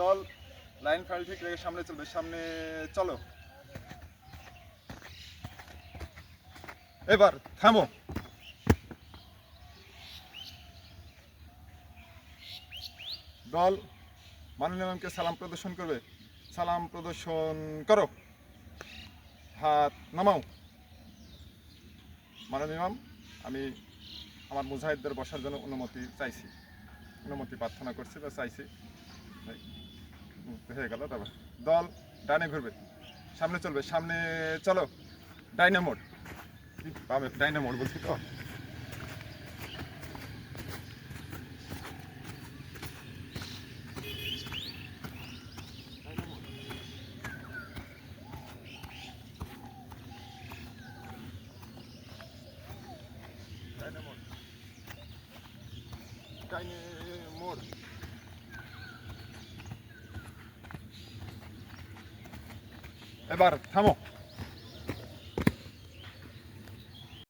দল line file ঠিক রেখে সামনে চলবে, সামনে চলো। এবার থামো। দল মাননীয় ম্যামকে সালাম প্রদর্শন করবে, সালাম প্রদর্শন করো, হাত নামাও। মাননীয় ম্যাম, আমি আমার মুজাহিদদের বসার জন্য অনুমতি প্রার্থনা করছি বা চাইছি। হয়ে গেল। তারপর দল ডানে ঘুরবে, সামনে চলবে, সামনে চলো। ডাইনামোড, ডাইনামোড বলছি তো। ডাইনামোড। এবার থামো।